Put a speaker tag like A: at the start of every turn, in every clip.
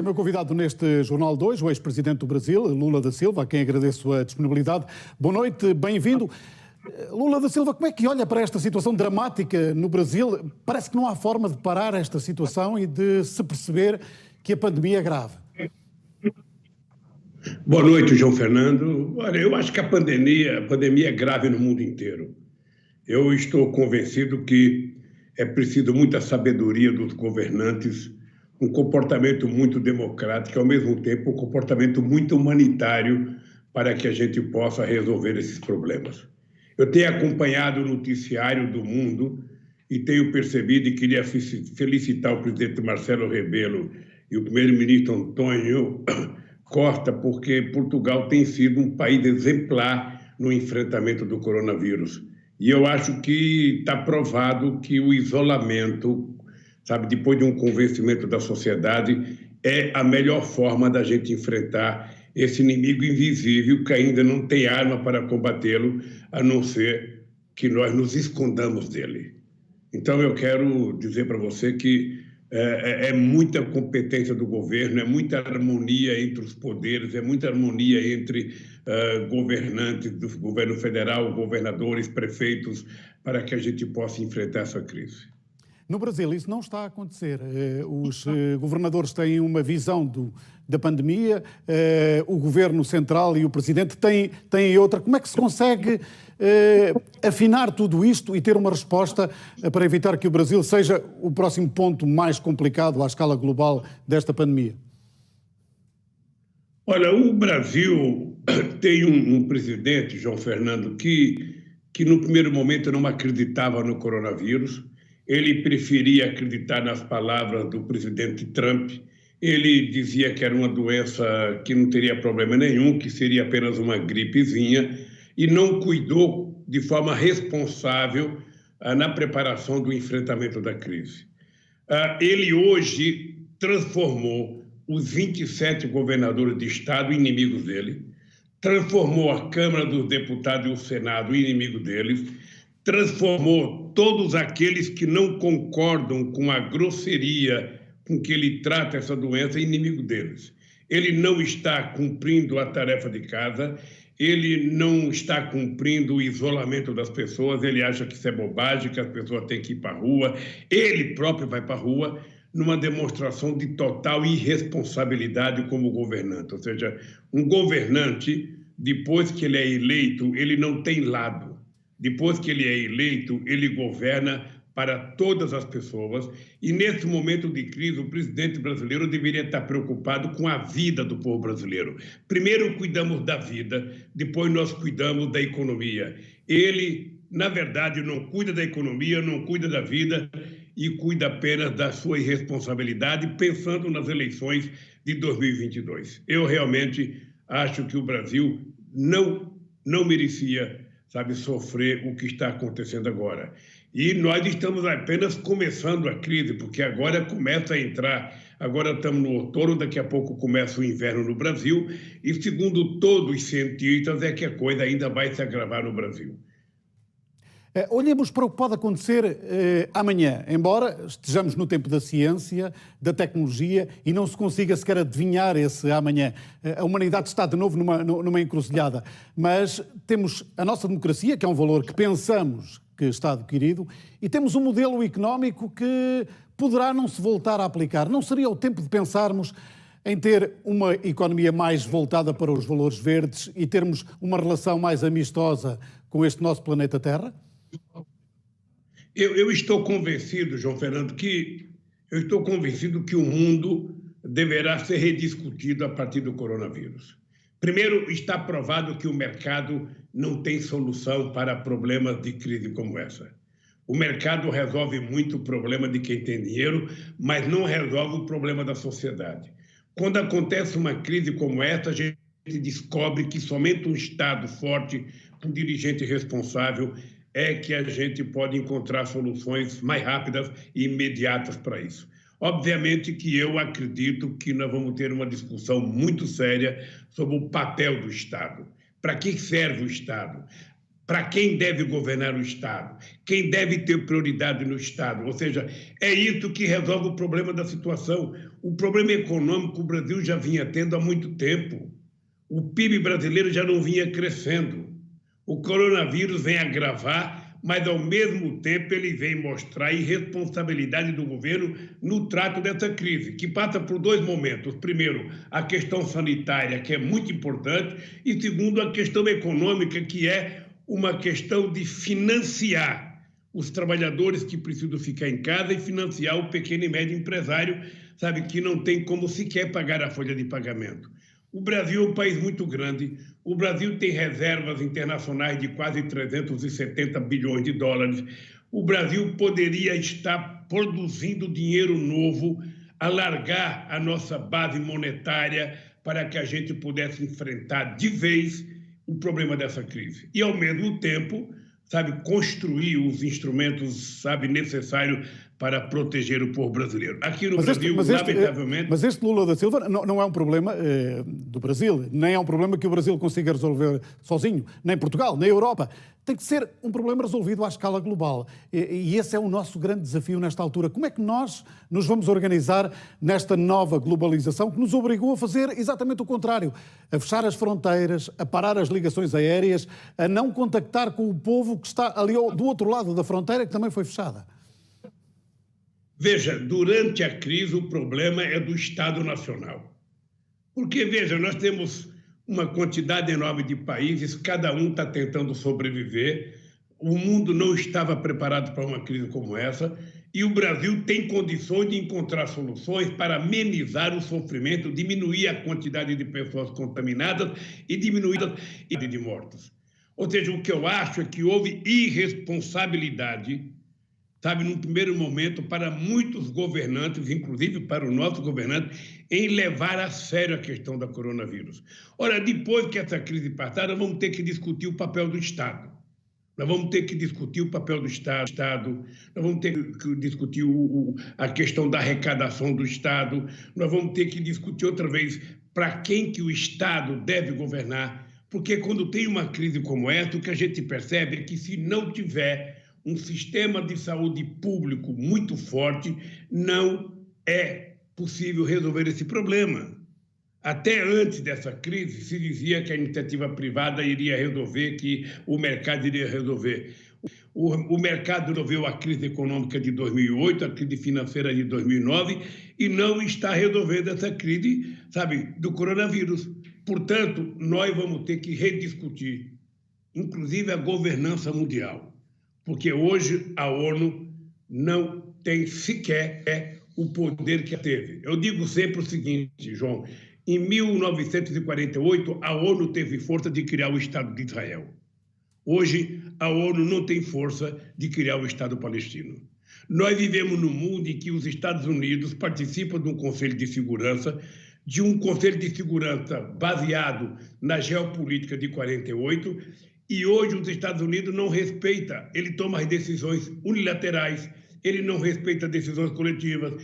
A: O meu convidado neste Jornal 2, o ex-presidente do Brasil, Lula da Silva, a quem agradeço a disponibilidade. Boa noite, bem-vindo. Lula da Silva, como é que olha para esta situação dramática no Brasil? Parece que não há forma de parar esta situação e de se perceber que a pandemia é grave.
B: Boa noite, João Fernando. Olha, eu acho que a pandemia é grave no mundo inteiro. Eu estou convencido que é preciso muita sabedoria dos governantes, um comportamento muito democrático e, ao mesmo tempo, um comportamento muito humanitário para que a gente possa resolver esses problemas. Eu tenho acompanhado o noticiário do mundo e tenho percebido e queria felicitar o presidente Marcelo Rebelo e o primeiro-ministro Antônio Costa, porque Portugal tem sido um país exemplar no enfrentamento do coronavírus. E eu acho que está provado que o isolamento, sabe, depois de um convencimento da sociedade, é a melhor forma da gente enfrentar esse inimigo invisível que ainda não tem arma para combatê-lo, a não ser que nós nos escondamos dele. Então, eu quero dizer para você que é muita competência do governo, é muita harmonia entre os poderes, é muita harmonia entre governantes do governo federal, governadores, prefeitos, para que a gente possa enfrentar essa crise.
A: No Brasil isso não está a acontecer. Os governadores têm uma visão da pandemia, o governo central e o presidente têm outra. Como é que se consegue afinar tudo isto e ter uma resposta para evitar que o Brasil seja o próximo ponto mais complicado à escala global desta pandemia?
B: Olha, o Brasil tem um presidente, João Fernando, que no primeiro momento não acreditava no coronavírus. Ele preferia acreditar nas palavras do presidente Trump. Ele dizia que era uma doença que não teria problema nenhum, que seria apenas uma gripezinha, e não cuidou de forma responsável na preparação do enfrentamento da crise. Ele hoje transformou os 27 governadores de estado em inimigos dele, transformou a Câmara dos Deputados e o Senado em inimigo deles, transformou todos aqueles que não concordam com a grosseria com que ele trata essa doença em inimigo deles. Ele não está cumprindo a tarefa de casa, ele não está cumprindo o isolamento das pessoas, ele acha que isso é bobagem, que as pessoas têm que ir para a rua, ele próprio vai para a rua, numa demonstração de total irresponsabilidade como governante. Ou seja, um governante, depois que ele é eleito, ele não tem lado. Depois que ele é eleito, ele governa para todas as pessoas. E nesse momento de crise, o presidente brasileiro deveria estar preocupado com a vida do povo brasileiro. Primeiro cuidamos da vida, depois nós cuidamos da economia. Ele, na verdade, não cuida da economia, não cuida da vida e cuida apenas da sua irresponsabilidade, pensando nas eleições de 2022. Eu realmente acho que o Brasil não merecia, sabe, sofrer o que está acontecendo agora. E nós estamos apenas começando a crise, porque agora começa a entrar, agora estamos no outono, daqui a pouco começa o inverno no Brasil, e segundo todos os cientistas é que a coisa ainda vai se agravar no Brasil.
A: Olhemos para o que pode acontecer amanhã, embora estejamos no tempo da ciência, da tecnologia e não se consiga sequer adivinhar esse amanhã. A humanidade está de novo numa encruzilhada, mas temos a nossa democracia, que é um valor que pensamos que está adquirido, e temos um modelo económico que poderá não se voltar a aplicar. Não seria o tempo de pensarmos em ter uma economia mais voltada para os valores verdes e termos uma relação mais amistosa com este nosso planeta Terra?
B: Eu estou convencido, João Fernando, que o mundo deverá ser rediscutido a partir do coronavírus. Primeiro, está provado que o mercado não tem solução para problemas de crise como essa. O mercado resolve muito o problema de quem tem dinheiro, mas não resolve o problema da sociedade. Quando acontece uma crise como essa, a gente descobre que somente um Estado forte, um dirigente responsável, é que a gente pode encontrar soluções mais rápidas e imediatas para isso. Obviamente que eu acredito que nós vamos ter uma discussão muito séria sobre o papel do Estado. Para que serve o Estado? para quem deve governar o Estado, quem deve ter prioridade no Estado. Ou seja, é isso que resolve o problema da situação. O problema econômico o Brasil já vinha tendo há muito tempo. O PIB brasileiro já não vinha crescendo. O coronavírus vem agravar, mas, ao mesmo tempo, ele vem mostrar a irresponsabilidade do governo no trato dessa crise, que passa por dois momentos. Primeiro, a questão sanitária, que é muito importante, e, segundo, a questão econômica, que é uma questão de financiar os trabalhadores que precisam ficar em casa e financiar o pequeno e médio empresário, sabe, que não tem como sequer pagar a folha de pagamento. O Brasil é um país muito grande. O Brasil tem reservas internacionais de quase 370 bilhões de dólares. O Brasil poderia estar produzindo dinheiro novo, alargar a nossa base monetária para que a gente pudesse enfrentar de vez o problema dessa crise. E, ao mesmo tempo, sabe, construir os instrumentos, sabe, necessários para proteger o povo brasileiro. Aqui no Brasil, lamentavelmente...
A: Mas este Lula da Silva não é um problema do Brasil, nem é um problema que o Brasil consiga resolver sozinho, nem Portugal, nem Europa. Tem que ser um problema resolvido à escala global. E esse é o nosso grande desafio nesta altura. Como é que nós nos vamos organizar nesta nova globalização que nos obrigou a fazer exatamente o contrário? A fechar as fronteiras, a parar as ligações aéreas, a não contactar com o povo que está ali do outro lado da fronteira, que também foi fechada.
B: Veja, durante a crise o problema é do Estado Nacional. Porque, veja, nós temos uma quantidade enorme de países, cada um está tentando sobreviver, o mundo não estava preparado para uma crise como essa, e o Brasil tem condições de encontrar soluções para amenizar o sofrimento, diminuir a quantidade de pessoas contaminadas e diminuir a quantidade de mortos. Ou seja, o que eu acho é que houve irresponsabilidade, sabe, num primeiro momento, para muitos governantes, inclusive para o nosso governante, em levar a sério a questão da coronavírus. Ora, depois que essa crise passar, nós vamos ter que discutir o papel do Estado. Nós vamos ter que discutir o papel do Estado, nós vamos ter que discutir a questão da arrecadação do Estado, nós vamos ter que discutir outra vez para quem que o Estado deve governar, porque quando tem uma crise como essa, o que a gente percebe é que se não tiver um sistema de saúde público muito forte, não é possível resolver esse problema. Até antes dessa crise, se dizia que a iniciativa privada iria resolver, que o mercado iria resolver. O mercado resolveu a crise econômica de 2008, a crise financeira de 2009, e não está resolvendo essa crise, sabe, do coronavírus. Portanto, nós vamos ter que rediscutir, inclusive a governança mundial. Porque hoje a ONU não tem sequer o poder que teve. Eu digo sempre o seguinte, João, em 1948 a ONU teve força de criar o Estado de Israel. Hoje a ONU não tem força de criar o Estado palestino. Nós vivemos num mundo em que os Estados Unidos participam de um Conselho de Segurança, baseado na geopolítica de 48, e hoje os Estados Unidos não respeita, ele toma as decisões unilaterais, ele não respeita decisões coletivas,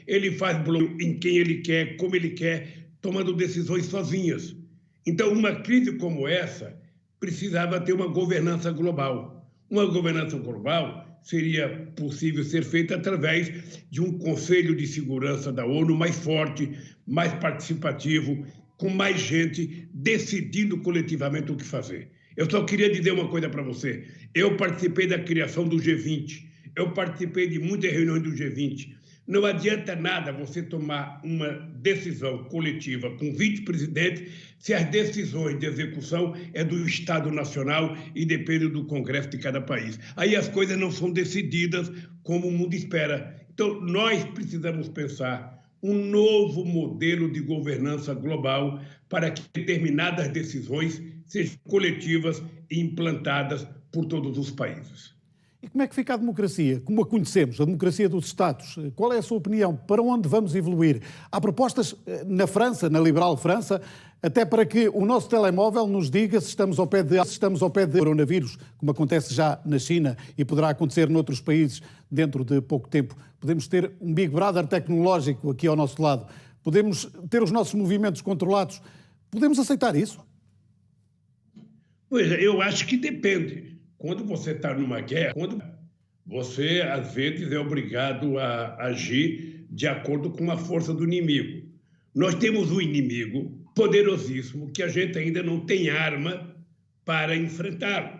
B: ele faz bloqueio em quem ele quer, como ele quer, tomando decisões sozinhas. Então, uma crise como essa precisava ter uma governança global. Uma governança global seria possível ser feita através de um Conselho de Segurança da ONU mais forte, mais participativo, com mais gente decidindo coletivamente o que fazer. Eu só queria dizer uma coisa para você. Eu participei da criação do G20. Eu participei de muitas reuniões do G20. Não adianta nada você tomar uma decisão coletiva com 20 presidentes se as decisões de execução é do Estado Nacional e dependem do Congresso de cada país. Aí as coisas não são decididas como o mundo espera. Então, nós precisamos pensar um novo modelo de governança global para que determinadas decisões sejam coletivas e implantadas por todos os países.
A: E como é que fica a democracia? Como a conhecemos, a democracia dos Estados? Qual é a sua opinião? Para onde vamos evoluir? Há propostas na França, na liberal França, até para que o nosso telemóvel nos diga se estamos ao pé de coronavírus, como acontece já na China e poderá acontecer noutros países dentro de pouco tempo. Podemos ter um Big Brother tecnológico aqui ao nosso lado. Podemos ter os nossos movimentos controlados. Podemos aceitar isso?
B: Pois é, eu acho que depende. Quando você está numa guerra, você, às vezes, é obrigado a agir de acordo com a força do inimigo. Nós temos um inimigo poderosíssimo que a gente ainda não tem arma para enfrentá-lo.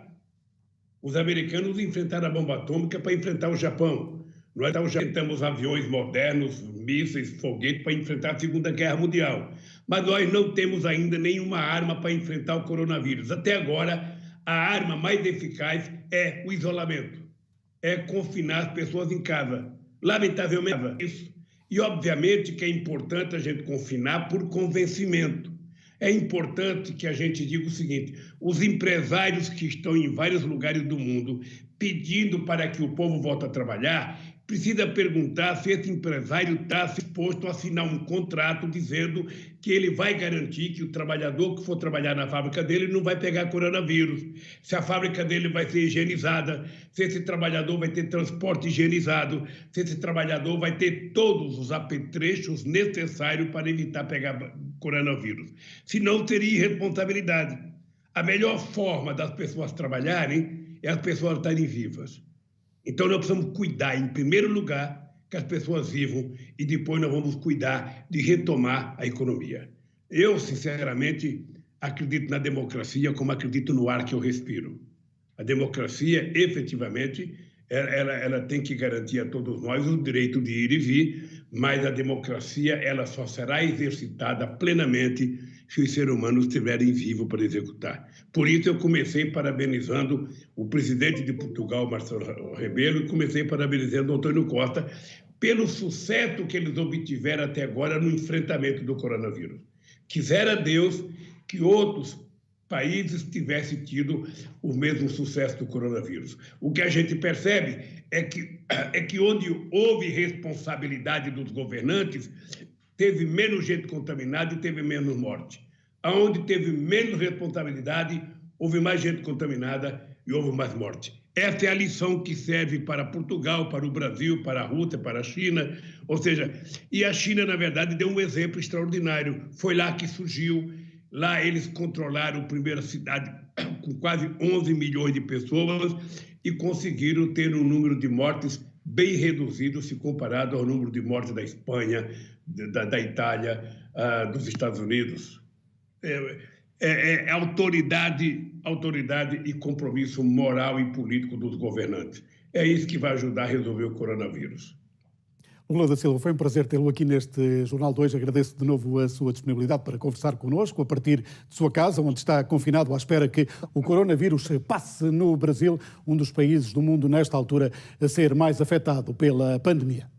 B: Os americanos enfrentaram a bomba atômica para enfrentar o Japão. Nós enfrentamos aviões modernos, mísseis, foguetes para enfrentar a Segunda Guerra Mundial. Mas nós não temos ainda nenhuma arma para enfrentar o coronavírus. Até agora, a arma mais eficaz é o isolamento. É confinar as pessoas em casa. Lamentavelmente, isso. E, obviamente, que é importante a gente confinar por convencimento. É importante que a gente diga o seguinte: os empresários que estão em vários lugares do mundo pedindo para que o povo volte a trabalhar, precisa perguntar se esse empresário está disposto a assinar um contrato dizendo que ele vai garantir que o trabalhador que for trabalhar na fábrica dele não vai pegar coronavírus, se a fábrica dele vai ser higienizada, se esse trabalhador vai ter transporte higienizado, se esse trabalhador vai ter todos os apetrechos necessários para evitar pegar coronavírus. Senão, teria irresponsabilidade. A melhor forma das pessoas trabalharem é as pessoas estarem vivas. Então, nós precisamos cuidar, em primeiro lugar, que as pessoas vivam e depois nós vamos cuidar de retomar a economia. Eu, sinceramente, acredito na democracia como acredito no ar que eu respiro. A democracia, efetivamente, ela tem que garantir a todos nós o direito de ir e vir, mas a democracia ela só será exercitada plenamente se os seres humanos estiverem vivos para executar. Por isso eu comecei parabenizando o presidente de Portugal, Marcelo Rebelo, e comecei parabenizando o Antônio Costa pelo sucesso que eles obtiveram até agora no enfrentamento do coronavírus. Quisera Deus que outros países tivessem tido o mesmo sucesso do coronavírus. O que a gente percebe é que onde houve responsabilidade dos governantes, teve menos gente contaminada e teve menos morte. Aonde teve menos responsabilidade, houve mais gente contaminada e houve mais morte. Essa é a lição que serve para Portugal, para o Brasil, para a Rússia, para a China. Ou seja, e a China, na verdade, deu um exemplo extraordinário. Foi lá que surgiu. Lá eles controlaram a primeira cidade com quase 11 milhões de pessoas e conseguiram ter um número de mortes bem reduzido se comparado ao número de mortes da Espanha, da Itália, dos Estados Unidos. Autoridade e compromisso moral e político dos governantes. É isso que vai ajudar a resolver o coronavírus.
A: Lula da Silva, foi um prazer tê-lo aqui neste Jornal de hoje. Agradeço de novo a sua disponibilidade para conversar connosco a partir de sua casa, onde está confinado à espera que o coronavírus passe no Brasil, um dos países do mundo nesta altura a ser mais afetado pela pandemia.